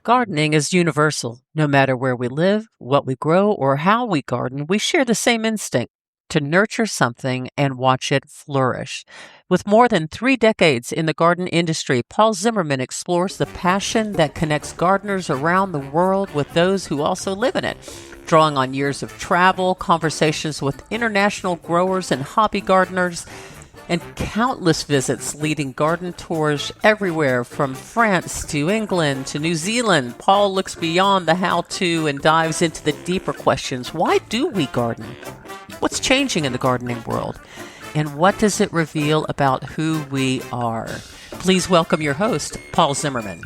Gardening is universal. No matter where we live, what we grow, or how we garden, we share the same instinct to nurture something and watch it flourish. With more than 3 decades in the garden industry, Paul Zimmerman explores the passion that connects gardeners around the world with those who also live in it. Drawing on years of travel, conversations with international growers and hobby gardeners, and countless visits leading garden tours everywhere from France to England to New Zealand. Paul looks beyond the how-to and dives into the deeper questions. Why do we garden? What's changing in the gardening world? And what does it reveal about who we are? Please welcome your host, Paul Zimmerman.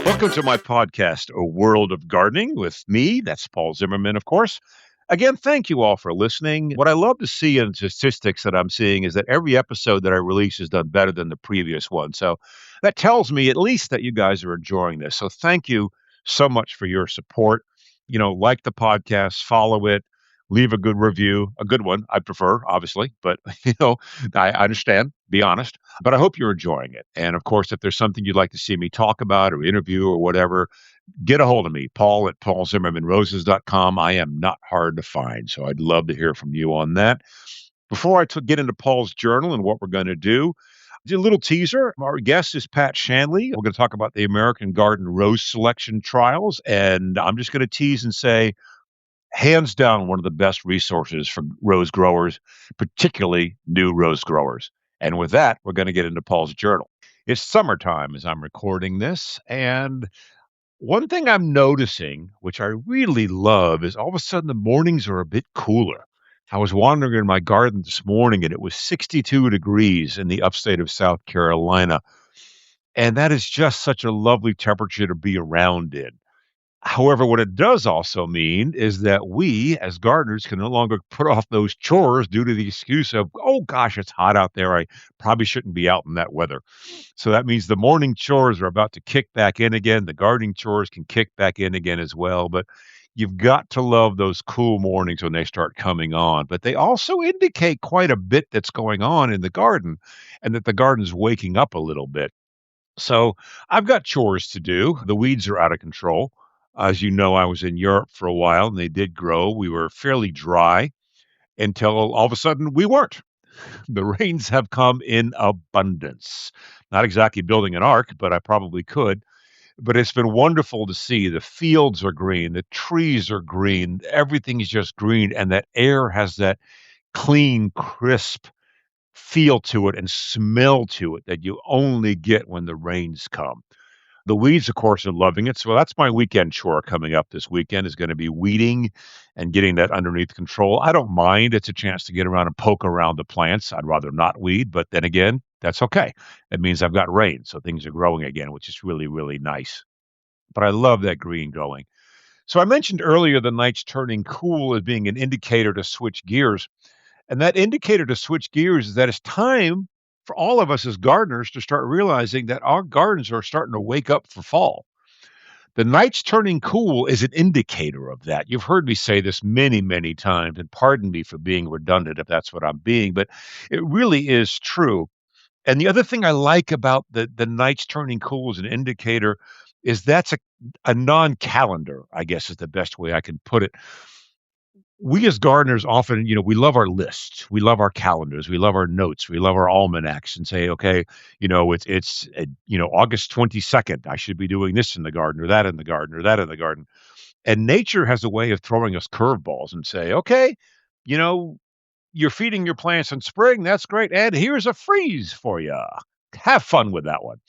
Welcome to my podcast, A World of Gardening, with me. That's Paul Zimmerman, of course. Again, thank you all for listening. What I love to see in statistics that I'm seeing is that every episode that I release is done better than the previous one. So that tells me at least that you guys are enjoying this. So thank you so much for your support. Like the podcast, follow it, leave a good review, a good one, I prefer, obviously, but I understand, be honest, but I hope you're enjoying it. And of course, if there's something you'd like to see me talk about or interview or whatever, get a hold of me, Paul at paulzimmermanroses.com. I am not hard to find, so I'd love to hear from you on that. Before I get into Paul's journal and what we're going to do, a little teaser. Our guest is Pat Shanley. We're going to talk about the American Garden Rose Selection Trials, and I'm just going to tease and say, hands down, one of the best resources for rose growers, particularly new rose growers. And with that, we're going to get into Paul's journal. It's summertime as I'm recording this, and one thing I'm noticing, which I really love, is all of a sudden the mornings are a bit cooler. I was wandering in my garden this morning and it was 62 degrees in the upstate of South Carolina. And that is just such a lovely temperature to be around in. However, what it does also mean is that we, as gardeners, can no longer put off those chores due to the excuse of, oh gosh, it's hot out there. I probably shouldn't be out in that weather. So that means the morning chores are about to kick back in again. The gardening chores can kick back in again as well. But you've got to love those cool mornings when they start coming on. But they also indicate quite a bit that's going on in the garden and that the garden's waking up a little bit. So I've got chores to do. The weeds are out of control. As you know, I was in Europe for a while and they did grow. We were fairly dry until all of a sudden we weren't. The rains have come in abundance. Not exactly building an ark, but I probably could. But it's been wonderful to see. The fields are green, the trees are green, everything's just green, and that air has that clean, crisp feel to it and smell to it that you only get when the rains come. The weeds, of course, are loving it. So that's my weekend chore coming up this weekend is going to be weeding and getting that underneath control. I don't mind. It's a chance to get around and poke around the plants. I'd rather not weed, but then again, that's okay. It means I've got rain, so things are growing again, which is really, really nice. But I love that green going. So I mentioned earlier the nights turning cool as being an indicator to switch gears. And that indicator to switch gears is that it's time for all of us as gardeners to start realizing that our gardens are starting to wake up for fall. The nights turning cool is an indicator of that. You've heard me say this many, many times, and pardon me for being redundant if that's what I'm being, but it really is true. And the other thing I like about the nights turning cool as an indicator is that's a non-calendar, I guess is the best way I can put it. We as gardeners often, we love our lists, we love our calendars, we love our notes, we love our almanacs, and say, okay, it's August 22nd. I should be doing this in the garden, or that in the garden, or that in the garden. And nature has a way of throwing us curveballs and say, okay, you know, you're feeding your plants in spring. That's great, and here's a freeze for you. Have fun with that one.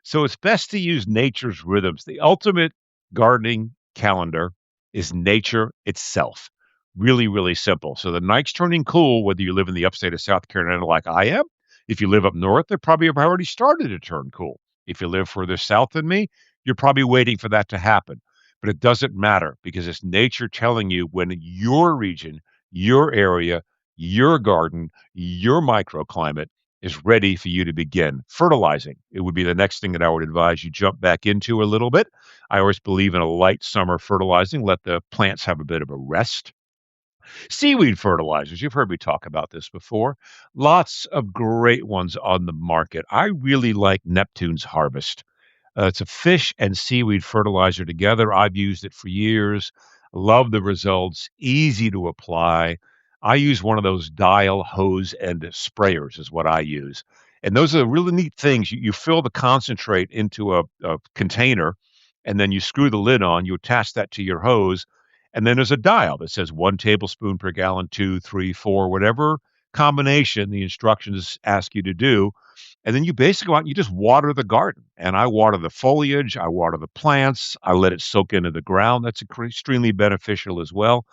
So it's best to use nature's rhythms. The ultimate gardening calendar is nature itself. Really, really simple. So the nights turning cool, whether you live in the upstate of South Carolina like I am. If you live up north, they probably have already started to turn cool. If you live further south than me, you're probably waiting for that to happen. But it doesn't matter because it's nature telling you when your region, your area, your garden, your microclimate is ready for you to begin fertilizing. It would be the next thing that I would advise you jump back into a little bit. I always believe in a light summer fertilizing. Let the plants have a bit of a rest. Seaweed fertilizers. You've heard me talk about this before. Lots of great ones on the market. I really like Neptune's Harvest. It's a fish and seaweed fertilizer together. I've used it for years. Love the results. Easy to apply. I use one of those dial hose and sprayers is what I use. And those are really neat things. You fill the concentrate into a container, and then you screw the lid on. You attach that to your hose, and then there's a dial that says 1 tablespoon per gallon, two, three, four, whatever combination the instructions ask you to do. And then you basically go out and you just water the garden. And I water the foliage, I water the plants, I let it soak into the ground. That's extremely beneficial as well.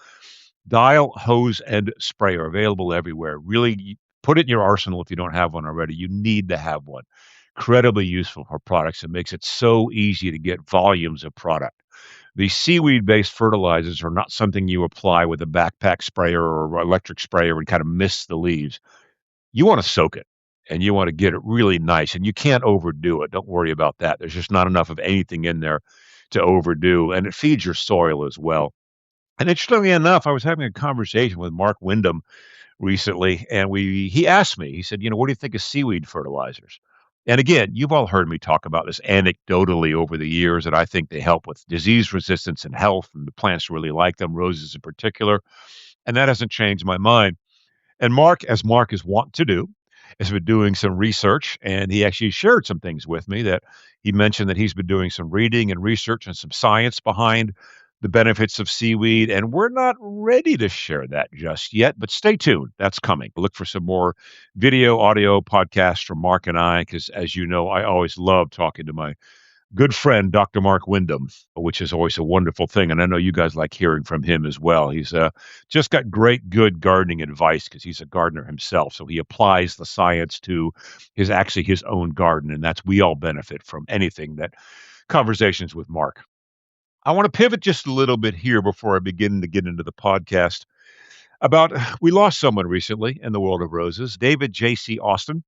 Dial, hose, and spray are available everywhere. Really, put it in your arsenal if you don't have one already. You need to have one. Incredibly useful for products. It makes it so easy to get volumes of product. The seaweed based fertilizers are not something you apply with a backpack sprayer or electric sprayer and kind of mist the leaves. You want to soak it and you want to get it really nice, and you can't overdo it. Don't worry about that. There's just not enough of anything in there to overdo, and it feeds your soil as well. And interestingly enough, I was having a conversation with Mark Wyndham recently, and he asked me, he said, what do you think of seaweed fertilizers? And again, you've all heard me talk about this anecdotally over the years that I think they help with disease resistance and health, and the plants really like them, roses in particular. And that hasn't changed my mind. And Mark, as Mark is wont to do, has been doing some research, and he actually shared some things with me that he mentioned that he's been doing some reading and research and some science behind the benefits of seaweed. And we're not ready to share that just yet, but stay tuned. That's coming. Look for some more video, audio podcasts from Mark and I, because as you know, I always love talking to my good friend, Dr. Mark Wyndham, which is always a wonderful thing. And I know you guys like hearing from him as well. He's just got great, good gardening advice because he's a gardener himself. So he applies the science to his own garden. And we all benefit from anything that conversations with Mark. I want to pivot just a little bit here before I begin to get into the podcast about we lost someone recently in the world of roses, David J.C. Austin.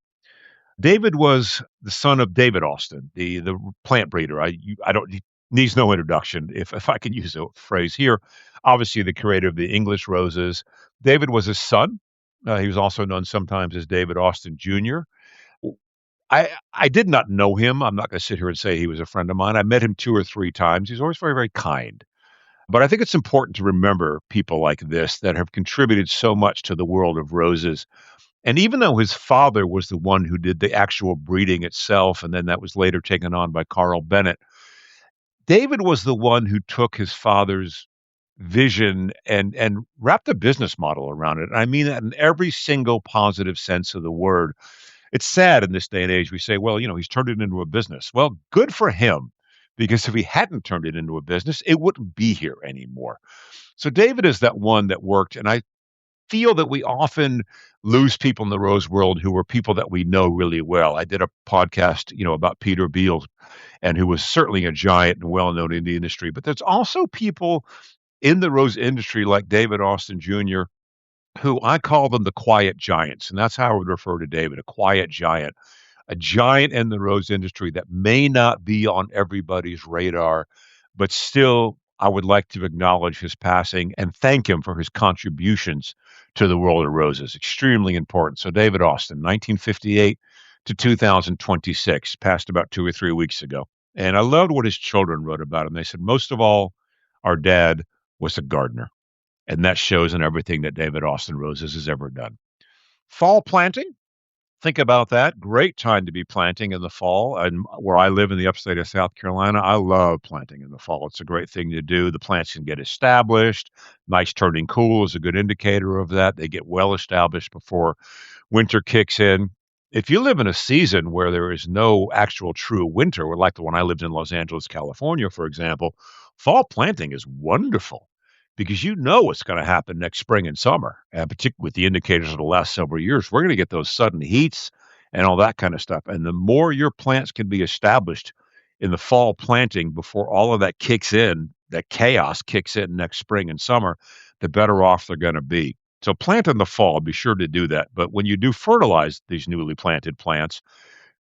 David was the son of David Austin, the plant breeder. I don't he needs no introduction if I can use a phrase here. Obviously, the creator of the English roses. David was his son. He was also known sometimes as David Austin Jr. I did not know him. I'm not going to sit here and say he was a friend of mine. I met him two or three times. He's always very, very kind. But I think it's important to remember people like this that have contributed so much to the world of roses. And even though his father was the one who did the actual breeding itself, and then that was later taken on by Carl Bennett, David was the one who took his father's vision and wrapped a business model around it. And I mean that in every single positive sense of the word. It's sad in this day and age. We say, well, he's turned it into a business. Well, good for him, because if he hadn't turned it into a business, it wouldn't be here anymore. So David is that one that worked. And I feel that we often lose people in the rose world who were people that we know really well. I did a podcast, about Peter Beals, and who was certainly a giant and well known in the industry. But there's also people in the rose industry like David Austin Jr., who I call them the quiet giants. And that's how I would refer to David, a quiet giant, a giant in the rose industry that may not be on everybody's radar, but still, I would like to acknowledge his passing and thank him for his contributions to the world of roses. Extremely important. So, David Austin, 1958 to 2026, passed about 2 or 3 weeks ago. And I loved what his children wrote about him. They said, most of all, our dad was a gardener. And that shows in everything that David Austin Roses has ever done. Fall planting. Think about that. Great time to be planting in the fall. And where I live in the upstate of South Carolina, I love planting in the fall. It's a great thing to do. The plants can get established. Nice turning cool is a good indicator of that. They get well established before winter kicks in. If you live in a season where there is no actual true winter, or like the one I lived in Los Angeles, California, for example, fall planting is wonderful because you know what's going to happen next spring and summer, and particularly with the indicators of the last several years. We're going to get those sudden heats and all that kind of stuff. And the more your plants can be established in the fall planting before all of that kicks in, that chaos kicks in next spring and summer, the better off they're going to be. So plant in the fall, be sure to do that. But when you do fertilize these newly planted plants,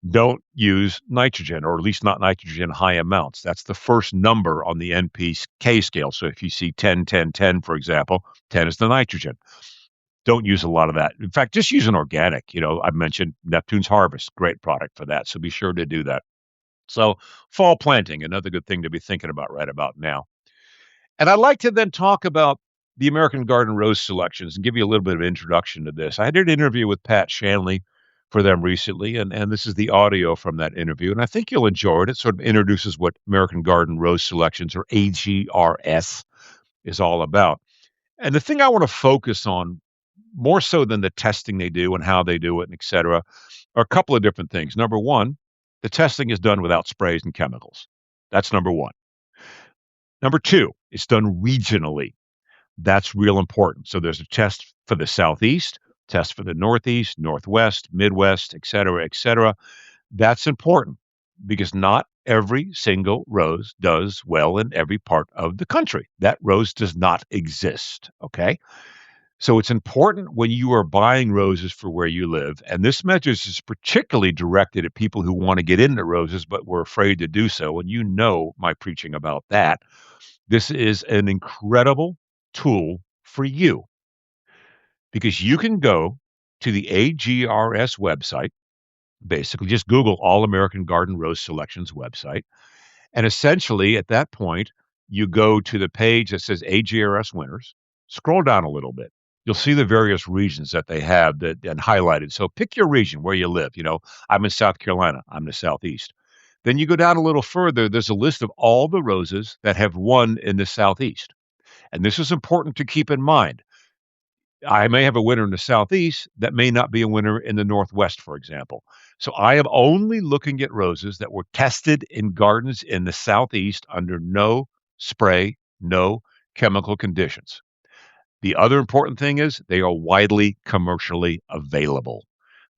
don't use nitrogen, or at least not nitrogen high amounts. That's the first number on the NPK scale. So if you see 10, 10, 10, for example, 10 is the nitrogen. Don't use a lot of that. In fact, just use an organic. I mentioned Neptune's Harvest, great product for that. So be sure to do that. So, fall planting, another good thing to be thinking about right about now. And I'd like to then talk about the American Garden rose selections and give you a little bit of introduction to this. I did an interview with Pat Shanley for them recently, and this is the audio from that interview. And I think you'll enjoy it. It sort of introduces what American Garden rose selections, or AGRS, is all about. And the thing I want to focus on more so than the testing they do and how they do it, and et cetera, are a couple of different things. Number one, the testing is done without sprays and chemicals. That's number one. Number two, it's done regionally. That's real important. So there's a test for the Southeast, test for the Northeast, Northwest, Midwest, et cetera, et cetera. That's important because not every single rose does well in every part of the country. That rose does not exist. Okay. So it's important when you are buying roses for where you live. And this message is particularly directed at people who want to get into roses, but were afraid to do so. And you know my preaching about that. This is an incredible tool for you because you can go to the AGRS website, basically just Google All American Garden Rose Selections website. And essentially at that point, you go to the page that says AGRS winners, scroll down a little bit. You'll see the various regions that they have that and highlighted. So pick your region where you live. I'm in South Carolina. I'm in the Southeast. Then you go down a little further. There's a list of all the roses that have won in the Southeast. And this is important to keep in mind. I may have a winner in the Southeast that may not be a winner in the Northwest, for example. So I am only looking at roses that were tested in gardens in the Southeast under no spray, no chemical conditions. The other important thing is they are widely commercially available.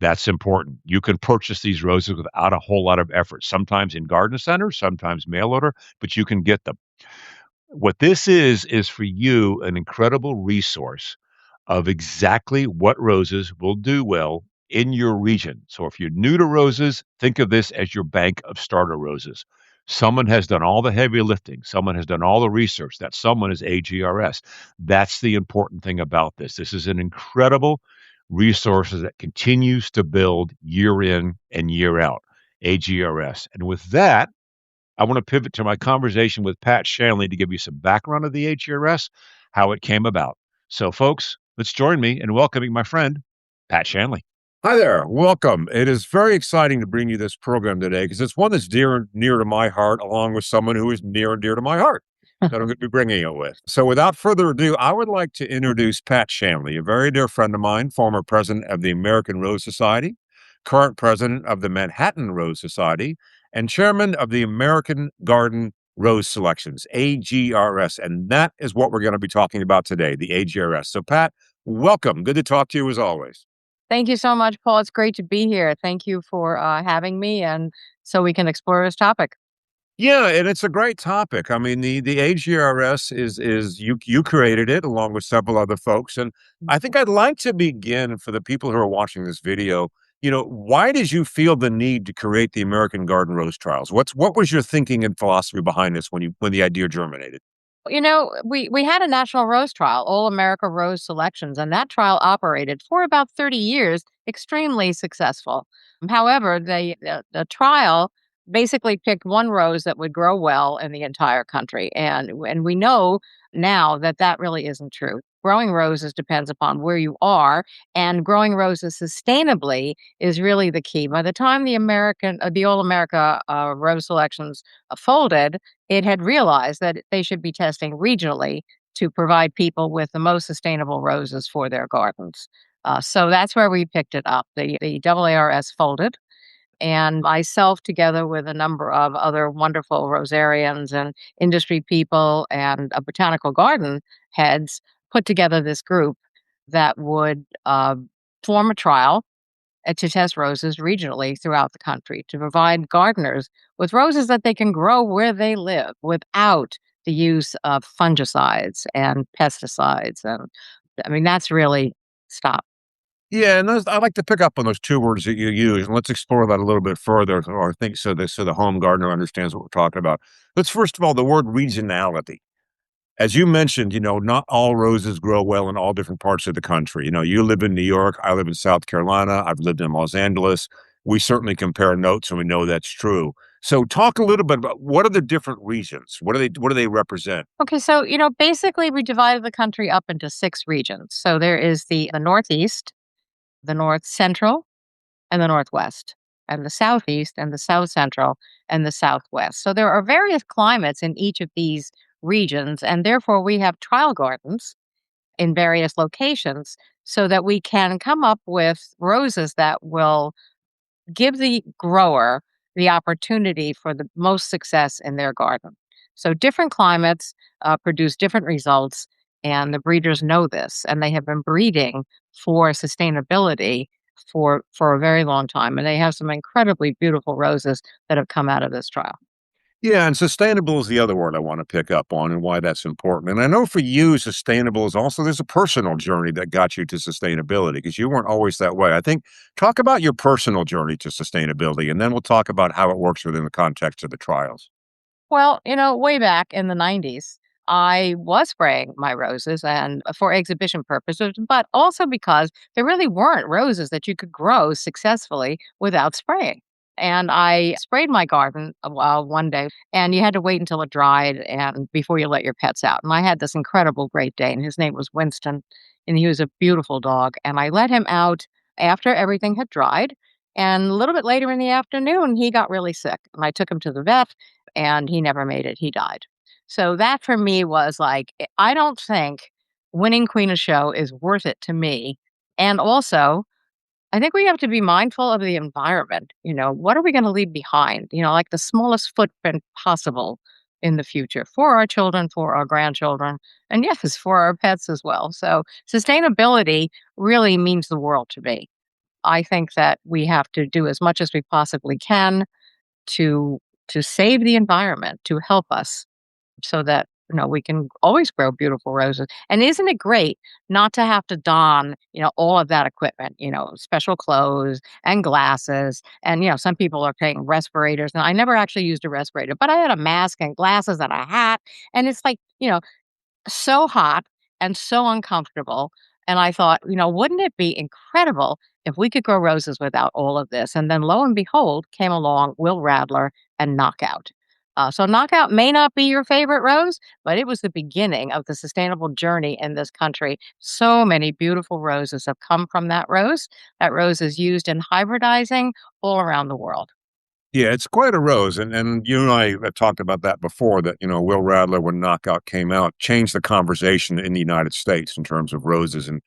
That's important. You can purchase these roses without a whole lot of effort, sometimes in garden centers, sometimes mail order, but you can get them. What this is for you an incredible resource of exactly what roses will do well in your region. So if you're new to roses, think of this as your bank of starter roses. Someone has done all the heavy lifting. Someone has done all the research. That someone is AGRS. That's the important thing about this. This is an incredible resource that continues to build year in and year out. AGRS. And with that, I want to pivot to my conversation with Pat Shanley to give you some background of the AGRS, how it came about. So, folks, let's join me in welcoming my friend, Pat Shanley. Hi there. Welcome. It is very exciting to bring you this program today because it's one that's dear and near to my heart, along with someone who is near and dear to my heart that I'm going to be bringing it with. So, without further ado, I would like to introduce Pat Shanley, a very dear friend of mine, former president of the American Rose Society, current president of the Manhattan Rose Society, and chairman of the American Garden Rose Selections, AGRS. And that is what we're going to be talking about today, the AGRS. So, Pat, welcome. Good to talk to you as always. Thank you so much, Paul. It's great to be here. Thank you for having me, and so we can explore this topic. Yeah, and it's a great topic. I mean, the AGRS is you created it along with several other folks, and I think I'd like to begin for the people who are watching this video. Why did you feel the need to create the American Garden Rose Trials? What was your thinking and philosophy behind this when the idea germinated? We had a national rose trial, All America Rose Selections, and that trial operated for about 30 years, extremely successful. However, the trial basically picked one rose that would grow well in the entire country, and we know now that that really isn't true. Growing roses depends upon where you are, and growing roses sustainably is really the key. By the time the All America Rose Selections folded, it had realized that they should be testing regionally to provide people with the most sustainable roses for their gardens. So that's where we picked it up. The AARS folded, and myself, together with a number of other wonderful rosarians and industry people and botanical garden heads, put together this group that would form a trial to test roses regionally throughout the country to provide gardeners with roses that they can grow where they live without the use of fungicides and pesticides. And I mean, that's really stop. Yeah, and I'd like to pick up on those two words that you use, and let's explore that a little bit further, or I think so the home gardener understands what we're talking about. Let's first of all, the word regionality. As you mentioned, not all roses grow well in all different parts of the country. You live in New York, I live in South Carolina, I've lived in Los Angeles. We certainly compare notes and we know that's true. So talk a little bit about what are the different regions? What do they represent? Okay, so, basically we divided the country up into 6 regions. So there is the Northeast, the North Central, and the Northwest, and the Southeast, and the South Central, and the Southwest. So there are various climates in each of these regions, and therefore we have trial gardens in various locations so that we can come up with roses that will give the grower the opportunity for the most success in their garden. So different climates produce different results, and the breeders know this, and they have been breeding for sustainability for a very long time, and they have some incredibly beautiful roses that have come out of this trial. Yeah, and sustainable is the other word I want to pick up on and why that's important. And I know for you, sustainable is also there's a personal journey that got you to sustainability because you weren't always that way. I think talk about your personal journey to sustainability, and then we'll talk about how it works within the context of the trials. Well, way back in the 90s, I was spraying my roses and for exhibition purposes, but also because there really weren't roses that you could grow successfully without spraying. And I sprayed my garden one day, and you had to wait until it dried and before you let your pets out. And I had this incredible Great Dane. His name was Winston, and he was a beautiful dog. And I let him out after everything had dried. And a little bit later in the afternoon, he got really sick. And I took him to the vet, and he never made it. He died. So that for me was like, I don't think winning Queen of Show is worth it to me. And also, I think we have to be mindful of the environment. What are we going to leave behind? Like the smallest footprint possible in the future for our children, for our grandchildren, and yes, for our pets as well. So sustainability really means the world to me. I think that we have to do as much as we possibly can to to save the environment, to help us so that we can always grow beautiful roses. And isn't it great not to have to don all of that equipment, special clothes and glasses, and some people are taking respirators, and I never actually used a respirator, but I had a mask and glasses and a hat, and it's like so hot and so uncomfortable. And I thought, wouldn't it be incredible if we could grow roses without all of this? And then lo and behold, came along Will Radler and Knockout. So Knockout may not be your favorite rose, but it was the beginning of the sustainable journey in this country. So many beautiful roses have come from that rose. That rose is used in hybridizing all around the world. Yeah, it's quite a rose, and you and I have talked about that before. That Will Radler, when Knockout came out, changed the conversation in the United States in terms of roses and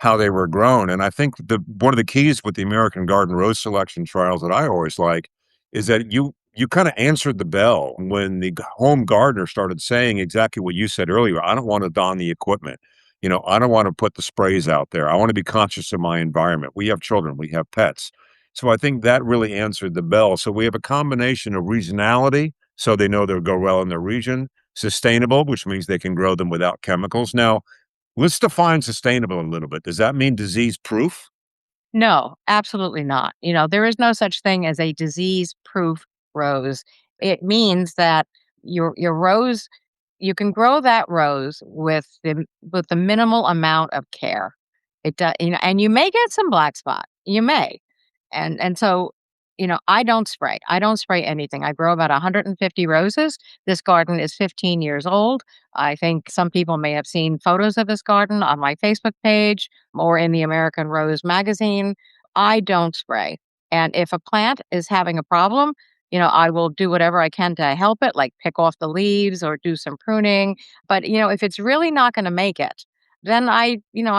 how they were grown. And I think the one of the keys with the American Garden Rose Selection trials that I always like is that you kind of answered the bell when the home gardener started saying exactly what you said earlier. I don't want to don the equipment. I don't want to put the sprays out there. I want to be conscious of my environment. We have children, we have pets. So I think that really answered the bell. So we have a combination of regionality, so they know they'll go well in their region, sustainable, which means they can grow them without chemicals. Now, let's define sustainable a little bit. Does that mean disease proof? No, absolutely not. There is no such thing as a disease-proof rose. It means that your rose, you can grow that rose with the minimal amount of care. It does, and you may get some black spot. You may. And so, I don't spray. I don't spray anything. I grow about 150 roses. This garden is 15 years old. I think some people may have seen photos of this garden on my Facebook page or in the American Rose magazine. I don't spray. And if a plant is having a problem, I will do whatever I can to help it, like pick off the leaves or do some pruning. But, if it's really not going to make it, then I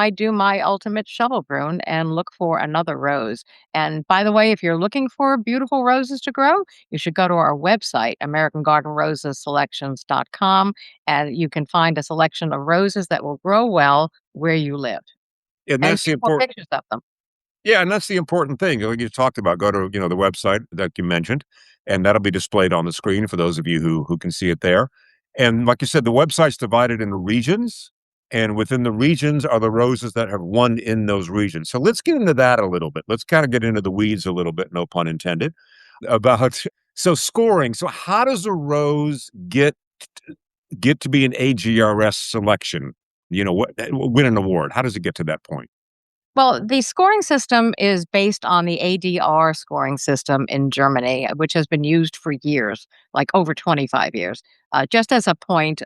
do my ultimate shovel prune and look for another rose. And by the way, if you're looking for beautiful roses to grow, you should go to our website, AmericanGardenRosesSelections.com, and you can find a selection of roses that will grow well where you live And and that's the take more important. pictures of them. Yeah, and that's the important thing. Like you talked about, go to the website that you mentioned, and that'll be displayed on the screen for those of you who can see it there. And like you said, the website's divided into regions, and within the regions are the roses that have won in those regions. So let's get into that a little bit. Let's kind of get into the weeds a little bit, no pun intended, about so scoring. So how does a rose get to be an AGRS selection? Win an award. How does it get to that point? Well, the scoring system is based on the ADR scoring system in Germany, which has been used for years, like over 25 years. Just as a point,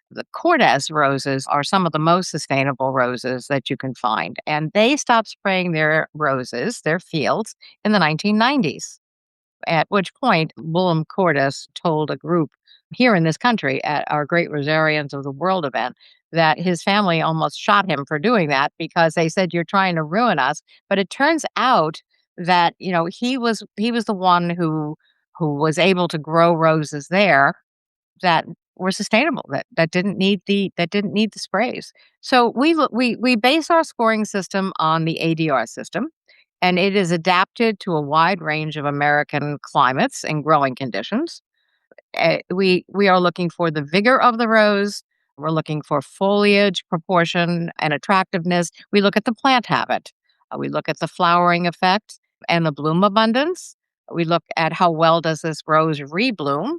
the Cordes roses are some of the most sustainable roses that you can find. And they stopped spraying their roses, their fields, in the 1990s. At which point, Willem Cordes told a group here in this country at our Great Rosarians of the World event that his family almost shot him for doing that because they said, "You're trying to ruin us." But it turns out that he was the one who was able to grow roses there that were sustainable, that didn't need the sprays. So we base our scoring system on the ADR system, and it is adapted to a wide range of American climates and growing conditions. We are looking for the vigor of the rose. We're looking for foliage proportion and attractiveness. We look at the plant habit. We look at the flowering effect and the bloom abundance. We look at how well does this rose rebloom,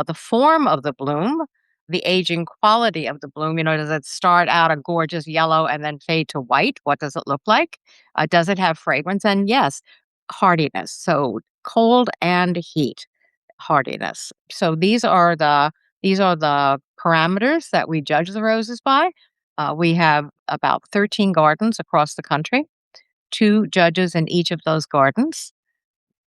the form of the bloom, the aging quality of the bloom. Does it start out a gorgeous yellow and then fade to white? What does it look like? Does it have fragrance? And yes, hardiness. So cold and heat hardiness. So these are the parameters that we judge the roses by. We have about 13 gardens across the country, two judges in each of those gardens,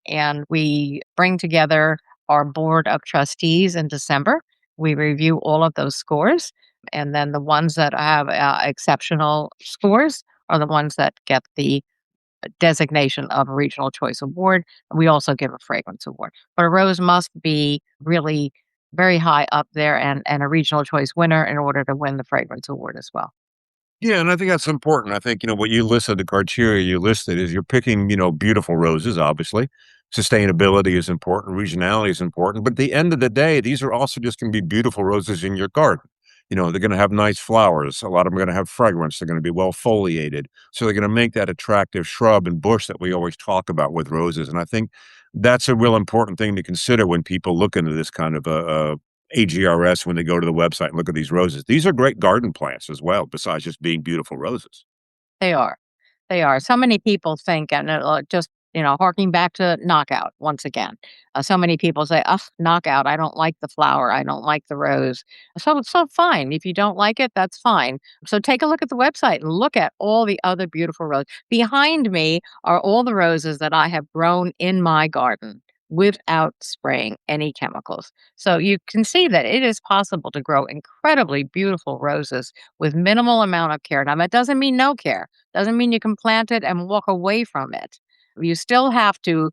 and we bring together our board of trustees in December. We review all of those scores, and then the ones that have exceptional scores are the ones that get the designation of a regional choice award. We also give a fragrance award. But a rose must be really very high up there and a regional choice winner in order to win the fragrance award as well. Yeah, and I think that's important. I think, what you listed, the criteria you listed is you're picking, beautiful roses, obviously. Sustainability is important, regionality is important. But at the end of the day, these are also just going to be beautiful roses in your garden. They're going to have nice flowers. A lot of them are going to have fragrance. They're going to be well foliated. So they're going to make that attractive shrub and bush that we always talk about with roses. And I think that's a real important thing to consider when people look into this kind of AGRS when they go to the website and look at these roses. These are great garden plants as well, besides just being beautiful roses. They are. They are. So many people think, and just, harking back to knockout once again. So many people say, "Ugh, knockout. I don't like the flower. I don't like the rose." So fine. If you don't like it, that's fine. So take a look at the website and look at all the other beautiful roses. Behind me are all the roses that I have grown in my garden without spraying any chemicals. So you can see that it is possible to grow incredibly beautiful roses with minimal amount of care. Now, that doesn't mean no care. Doesn't mean you can plant it and walk away from it. You still have to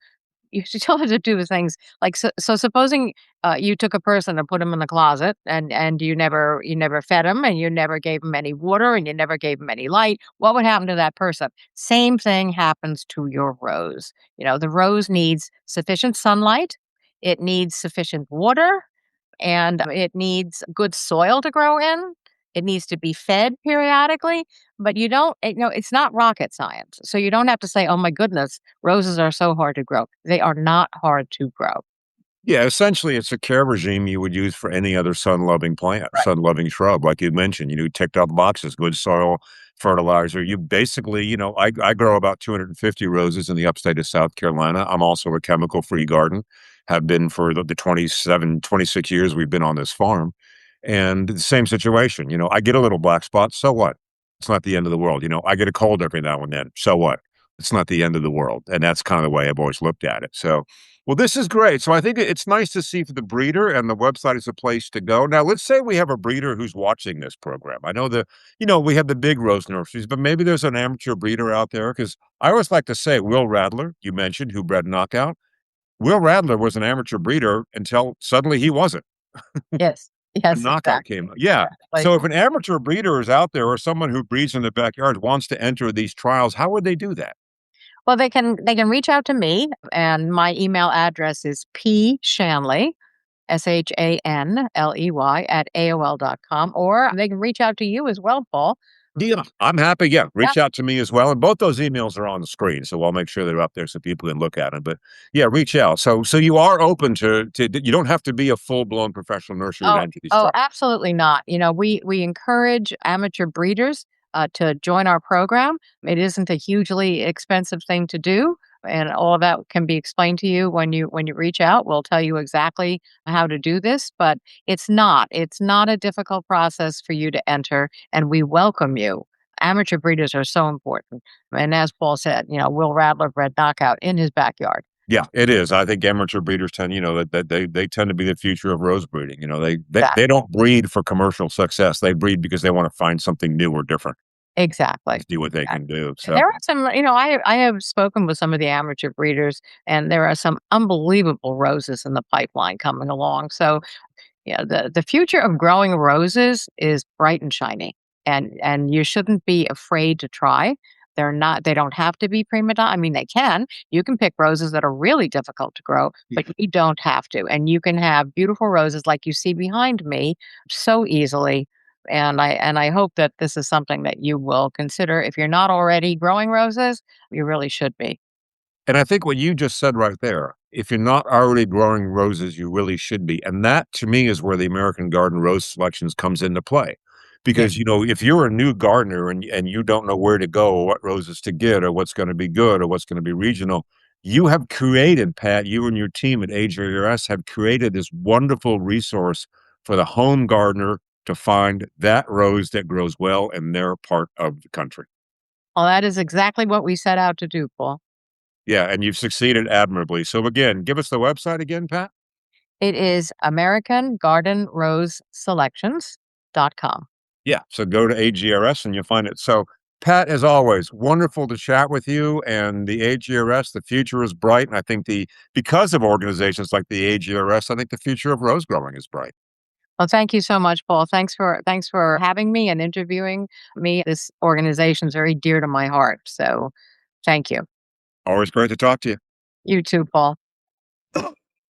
you still have to do things like so supposing you took a person and put him in the closet and you never fed him and you never gave him any water and you never gave him any light. What would happen to that person? Same thing happens to your rose. The rose needs sufficient sunlight, it needs sufficient water, and it needs good soil to grow in. It needs to be fed periodically, but it's not rocket science. So you don't have to say, "Oh my goodness, roses are so hard to grow." They are not hard to grow. Yeah, essentially, it's a care regime you would use for any other sun-loving plant, Right. sun-loving shrub, like you mentioned. Ticked off boxes, good soil, fertilizer. You basically, I grow about 250 roses in the upstate of South Carolina. I'm also a chemical-free garden, have been for the 27, 26 years we've been on this farm. And the same situation, I get a little black spot, so what? It's not the end of the world. I get a cold every now and then, so what? It's not the end of the world. And that's kind of the way I've always looked at it. So, well, this is great. So I think it's nice to see for the breeder, and the website is a place to go. Now, let's say we have a breeder who's watching this program. I know we have the big rose nurseries, but maybe there's an amateur breeder out there, because I always like to say Will Radler, you mentioned, who bred Knockout. Will Radler was an amateur breeder until suddenly he wasn't. Yes. And Yes, Knockout exactly. came. Yeah. Exactly. So if an amateur breeder is out there, or someone who breeds in the backyard wants to enter these trials, how would they do that? Well, they can reach out to me, and my email address is pshanley, SHANLEY at AOL.com, or they can reach out to you as well, Paul. Yeah, I'm happy. Yeah, Yeah. reach out to me as well, and both those emails are on the screen, so I'll make sure they're up there so people can look at them. But yeah, reach out. So you are open to you don't have to be a full blown professional nursery to Oh, enter these oh, trials. absolutely not. We encourage amateur breeders to join our program. It isn't a hugely expensive thing to do, and all of that can be explained to you when you reach out. We'll tell you exactly how to do this, but it's not a difficult process for you to enter, and we welcome you. Amateur breeders are so important, and as Paul said, Will Radler bred Knockout in his backyard. Yeah, it is. I think amateur breeders tend, that they tend to be the future of rose breeding. They Exactly. don't breed for commercial success. They breed because they want to find something new or different, Exactly. see what they can do. So There are some, I have spoken with some of the amateur breeders, and there are some unbelievable roses in the pipeline coming along. So, yeah, the future of growing roses is bright and shiny, and you shouldn't be afraid to try. They don't have to be prima donna. I mean, they can. You can pick roses that are really difficult to grow, but you don't have to. And you can have beautiful roses like you see behind me so easily. And I hope that this is something that you will consider. If you're not already growing roses, you really should be. And I think what you just said right there, if you're not already growing roses, you really should be. And that to me is where the American Garden Rose Selections comes into play. Yeah. Because, if you're a new gardener and you don't know where to go or what roses to get or what's going to be good or what's going to be regional, you have created, Pat, you and your team at AGRS have created this wonderful resource for the home gardener to find that rose that grows well in their part of the country. Well, that is exactly what we set out to do, Paul. Yeah, and you've succeeded admirably. So again, give us the website again, Pat. It is American Garden Rose Selections.com. Yeah, so go to AGRS and you'll find it. So, Pat, as always, wonderful to chat with you. And the AGRS, the future is bright. And I think because of organizations like the AGRS, I think the future of rose growing is bright. Well, thank you so much, Paul. Thanks for having me and interviewing me. This organization is very dear to my heart. So thank you. Always great to talk to you. You too, Paul.